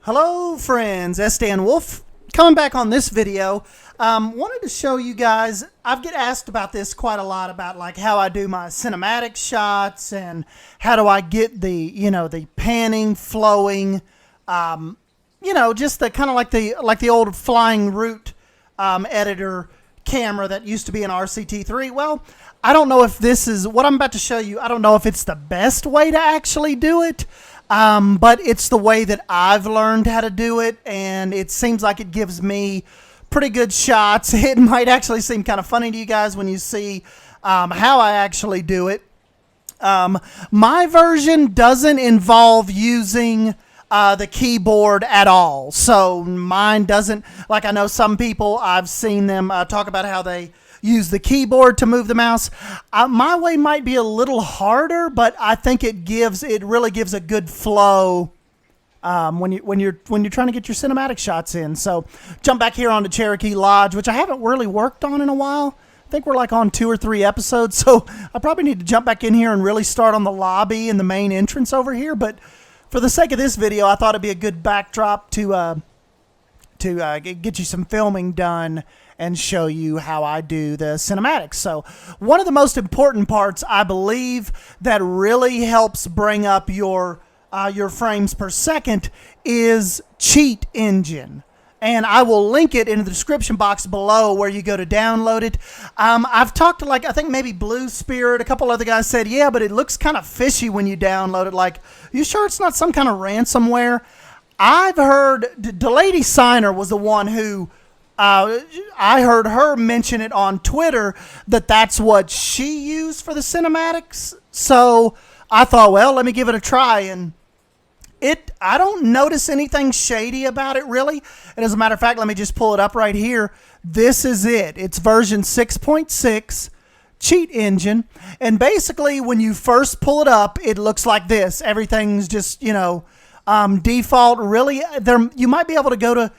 Hello friends, Sdanwolf coming back on this video. Wanted to show you guys, I get asked about this quite a lot, about like how I do my cinematic shots and how do I get the, the panning, flowing, just the kind of like the old flying root editor camera that used to be an RCT3. Well, I don't know if this is, what I'm about to show you, I don't know if it's the best way to actually do it. But it's the way that I've learned how to do it, and it seems like it gives me pretty good shots. It might actually seem kind of funny to you guys when you see how I actually do it. My version doesn't involve using the keyboard at all. So mine doesn't, like I know some people, I've seen them talk about how they use the keyboard to move the mouse. My way might be a little harder, but I think it really gives a good flow when you're trying to get your cinematic shots in. So jump back here onto Cherokee Lodge, which I haven't really worked on in a while. I think we're like on 2 or 3 episodes, so I probably need to jump back in here and really start on the lobby and the main entrance over here. But for the sake of this video, I thought it'd be a good backdrop to get you some filming done and show you how I do the cinematics. So one of the most important parts, I believe, that really helps bring up your frames per second is Cheat Engine. And I will link it in the description box below where you go to download it. I've talked to, like, I think maybe Blue Spirit, a couple other guys said, yeah, but it looks kind of fishy when you download it. Like, you sure it's not some kind of ransomware? I've heard, Delady Signer was the one who, I heard her mention it on Twitter that that's what she used for the cinematics. So I thought, well, let me give it a try. And I don't notice anything shady about it, really. And as a matter of fact, let me just pull it up right here. This is it. It's version 6.6 Cheat Engine. And basically, when you first pull it up, it looks like this. Everything's just, default. Really, you might be able to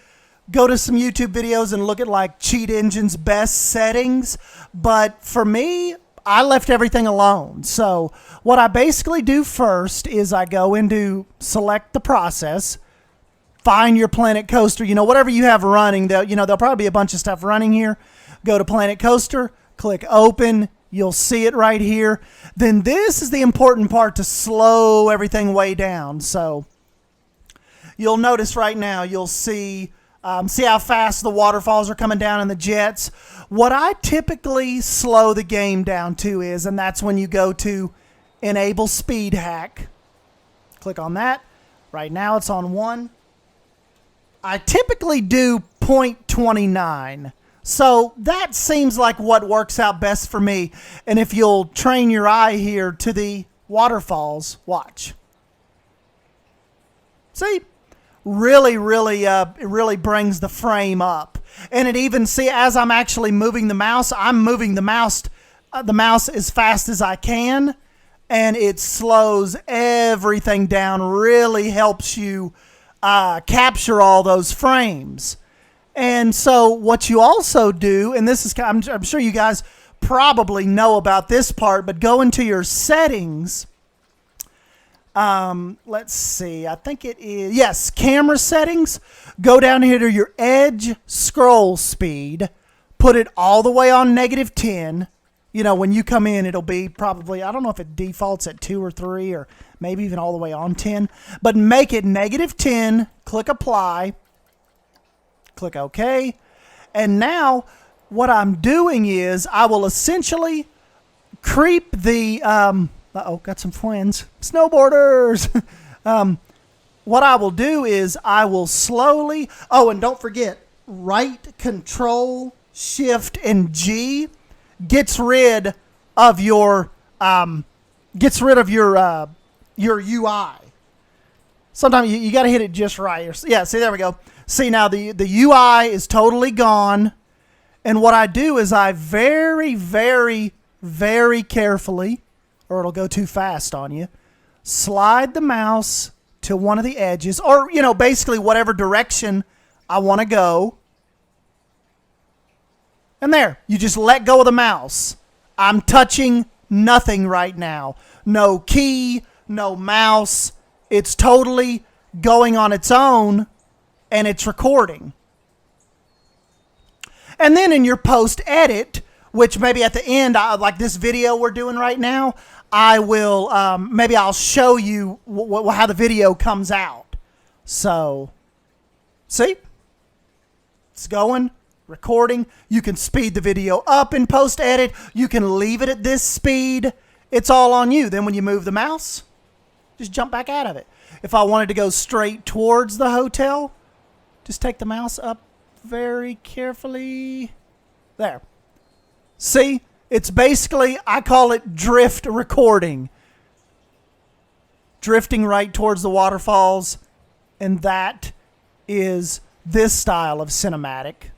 go to some YouTube videos and look at like Cheat Engine's best settings, but for me, I left everything alone. So what I basically do first is I go into select the process, find your Planet Coaster, whatever you have running. There'll probably be a bunch of stuff running here. Go to Planet Coaster, click open. You'll see it right here. Then this is the important part to slow everything way down. So you'll notice right now, you'll see how fast the waterfalls are coming down in the jets. What I typically slow the game down to is, and that's when you go to Enable Speed Hack. Click on that. Right now it's on 1. I typically do 0.29. So that seems like what works out best for me. And if you'll train your eye here to the waterfalls, watch. See? Really brings the frame up. And it even, see, as I'm actually moving the mouse, I'm moving the mouse as fast as I can, and it slows everything down, really helps you capture all those frames. And so what you also do, and this is, I'm sure you guys probably know about this part, but go into your settings. Let's see, I think it is, yes, camera settings. Go down here to your edge scroll speed, put it all the way on -10. When you come in, it'll be probably, I don't know if it defaults at 2 or 3 or maybe even all the way on 10, but make it -10, click apply, click OK. And now what I'm doing is I will essentially creep the, uh-oh, got some friends. Snowboarders! What I will do is I will slowly... Oh, and don't forget, right Control, Shift, and G gets rid of your your UI. Sometimes you got to hit it just right. Yeah, see, there we go. See, now the UI is totally gone. And what I do is I very carefully, or it'll go too fast on you, slide the mouse to one of the edges, or, basically whatever direction I want to go. And there, you just let go of the mouse. I'm touching nothing right now. No key, no mouse. It's totally going on its own and it's recording. And then in your post edit, which maybe at the end, like this video we're doing right now, I will, maybe I'll show you how the video comes out. So, see? It's going, recording. You can speed the video up in post edit. You can leave it at this speed. It's all on you. Then when you move the mouse, just jump back out of it. If I wanted to go straight towards the hotel, just take the mouse up very carefully. There. See? It's basically, I call it drift recording. Drifting right towards the waterfalls. And that is this style of cinematic.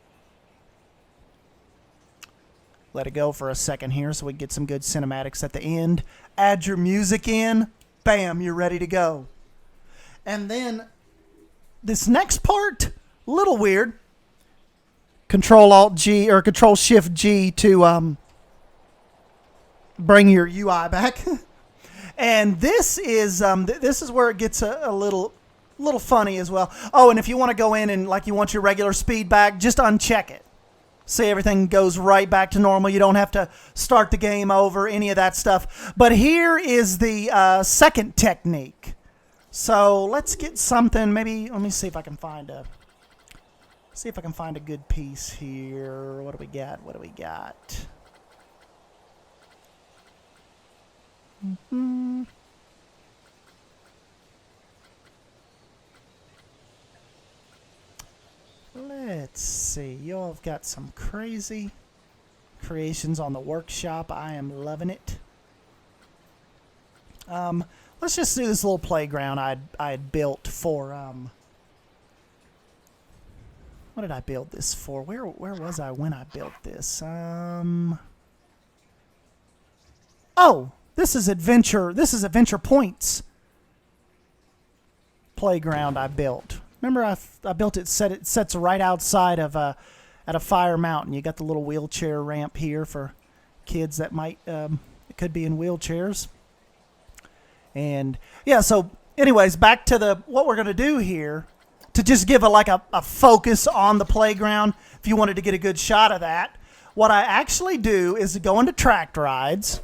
Let it go for a second here so we get some good cinematics at the end. Add your music in. Bam, you're ready to go. And then this next part, a little weird. Control-Alt-G or Control-Shift-G to bring your UI back. And this is where it gets a little funny as well. Oh, and if you want to go in and like you want your regular speed back, just uncheck it. See, everything goes right back to normal. You don't have to start the game over, any of that stuff. But here is the second technique. So let's get something. Maybe let me see if I can find a good piece here. What do we got? What do we got? Let's see. Y'all have got some crazy creations on the workshop. I am loving it. Let's just do this little playground I'd built for what did I build this for? Where was I when I built this? Oh, this is Adventure Point's playground I built. Remember, I built it. It sets right outside of at a fire mountain. You got the little wheelchair ramp here for kids that might it could be in wheelchairs. And yeah, so anyways, back to what we're gonna do here to just give a focus on the playground. If you wanted to get a good shot of that, what I actually do is go into track rides,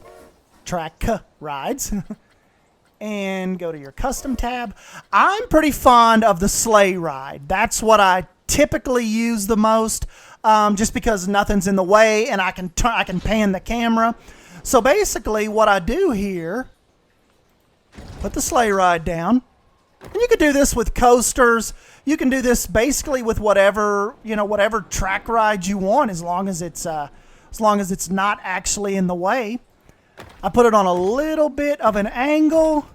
and go to your custom tab. I'm pretty fond of the sleigh ride. That's what I typically use the most, just because nothing's in the way and I can pan the camera. So basically what I do here, put the sleigh ride down. And you can do this with coasters. You can do this basically with whatever track ride you want, as long as it's not actually in the way. I put it on a little bit of an angle.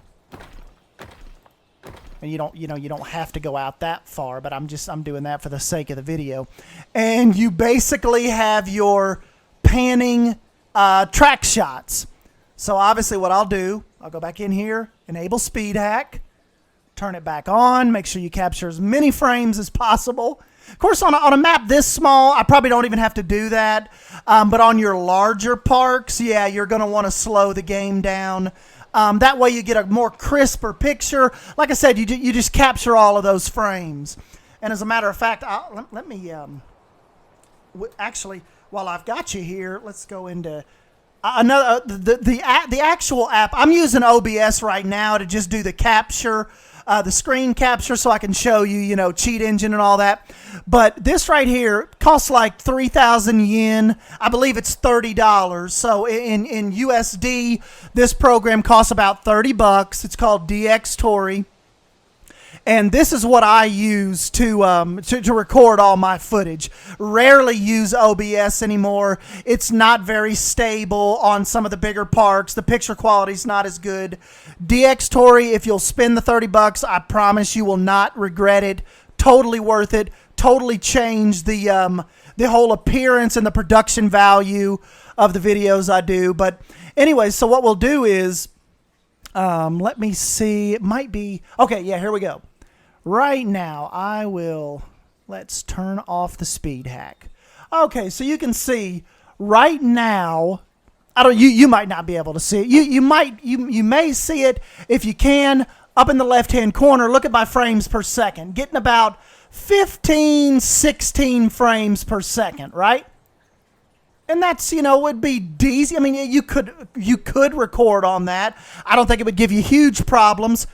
And you don't have to go out that far, but I'm doing that for the sake of the video. And you basically have your panning track shots. So obviously what I'll do, I'll go back in here, enable speed hack, turn it back on, make sure you capture as many frames as possible. Of course, on a map this small, I probably don't even have to do that. But on your larger parks, yeah, you're going to want to slow the game down. That way you get a more crisper picture. Like I said, you just capture all of those frames. And as a matter of fact, let me actually, while I've got you here, let's go into another the actual app. I'm using OBS right now to just do the capture. The screen capture, so I can show you, cheat engine and all that. But this right here costs like 3,000 yen. I believe it's $30. So in USD, this program costs about $30. It's called DxTory. And this is what I use to record all my footage. Rarely use OBS anymore. It's not very stable on some of the bigger parks. The picture quality's not as good. DxTory, if you'll spend the $30, I promise you will not regret it. Totally worth it. Totally change the whole appearance and the production value of the videos I do. But anyway, so what we'll do is, let me see. It might be okay. Yeah, here we go. Right now, let's turn off the speed hack. Okay, so you can see right now, you might not be able to see it. You may see it if you can. up in the left-hand corner, look at my frames per second. Getting about 15, 16 frames per second, right? And that's, you know, would be decent. I mean, you could record on that. I don't think it would give you huge problems,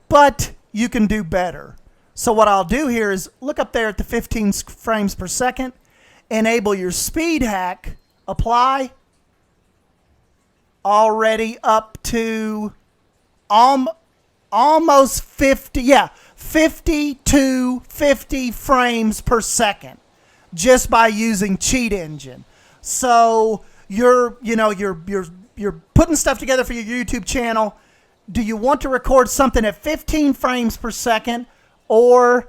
but you can do better. So what I'll do here is look up there at the 15 frames per second, enable your speed hack, apply, already up to almost 50, yeah, 50 to 50 frames per second just by using Cheat Engine. So you're putting stuff together for your YouTube channel. Do you want to record something at 15 frames per second or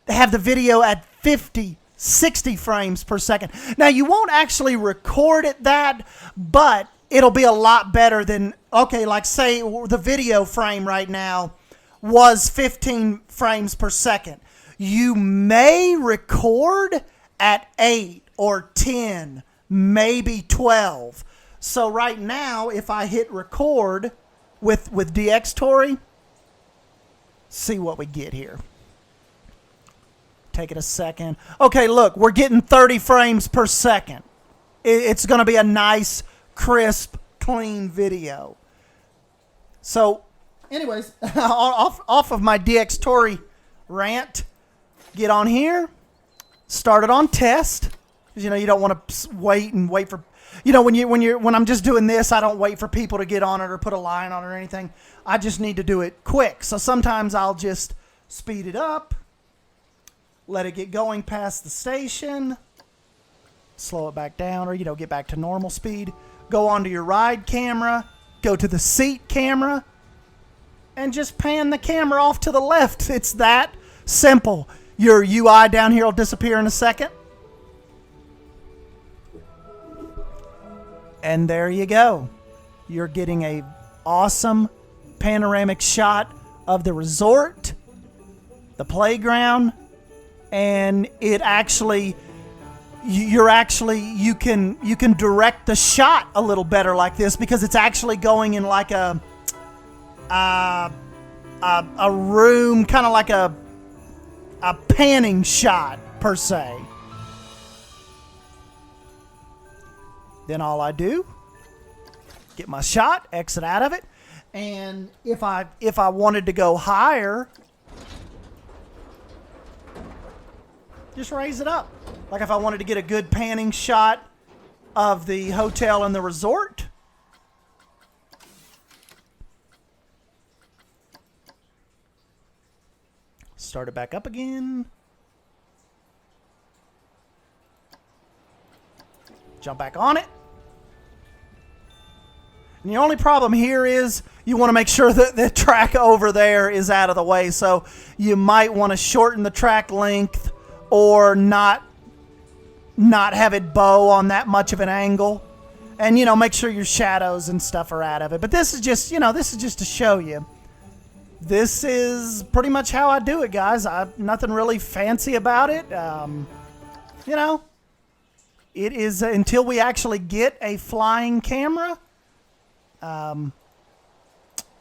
have the video at 50, 60 frames per second? Now, you won't actually record at that, but it'll be a lot better than, okay, like say the video frame right now was 15 frames per second. You may record at 8 or 10, maybe 12. So right now, if I hit record with DxTory, see what we get here. Take it a second. Okay, look, we're getting 30 frames per second. It's going to be a nice, crisp, clean video. So, anyways, off of my DxTory rant, get on here, start it on test. Because, you know, you don't want to wait for, you know, when I'm just doing this, I don't wait for people to get on it or put a line on it or anything. I just need to do it quick. So sometimes I'll just speed it up, let it get going past the station, slow it back down, or, you know, get back to normal speed. Go onto your ride camera, go to the seat camera, and just pan the camera off to the left. It's that simple. Your UI down here will disappear in a second. And there you go. You're getting a awesome panoramic shot of the resort, the playground, and it actually, you can direct the shot a little better like this because it's actually going in like a room, kind of like a panning shot per se. Then all I do, get my shot, exit out of it, and if I wanted to go higher, just raise it up. Like if I wanted to get a good panning shot of the hotel and the resort, start it back up again. Jump back on it. And the only problem here is you want to make sure that the track over there is out of the way. So you might want to shorten the track length or not have it bow on that much of an angle. And, you know, make sure your shadows and stuff are out of it. But this is just, you know, this is just to show you. This is pretty much how I do it, guys. Nothing really fancy about it. You know, it is until we actually get a flying camera.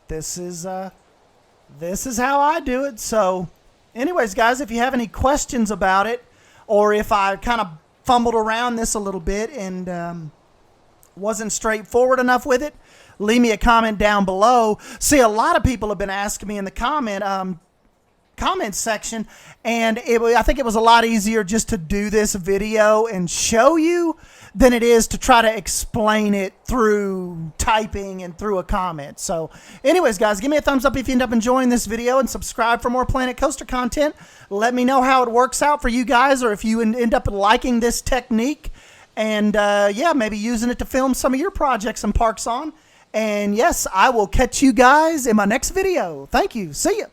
This is how I do it. So anyways, guys, if you have any questions about it, or if I kind of fumbled around this a little bit and wasn't straightforward enough with it, leave me a comment down below. See, a lot of people have been asking me in the comment section, and I think it was a lot easier just to do this video and show you than it is to try to explain it through typing and through a comment. So anyways, guys, give me a thumbs up if you end up enjoying this video, and subscribe for more Planet Coaster content. Let me know how it works out for you guys, or if you end up liking this technique, and yeah, maybe using it to film some of your projects and parks on. And yes, I will catch you guys in my next video. Thank you. See ya.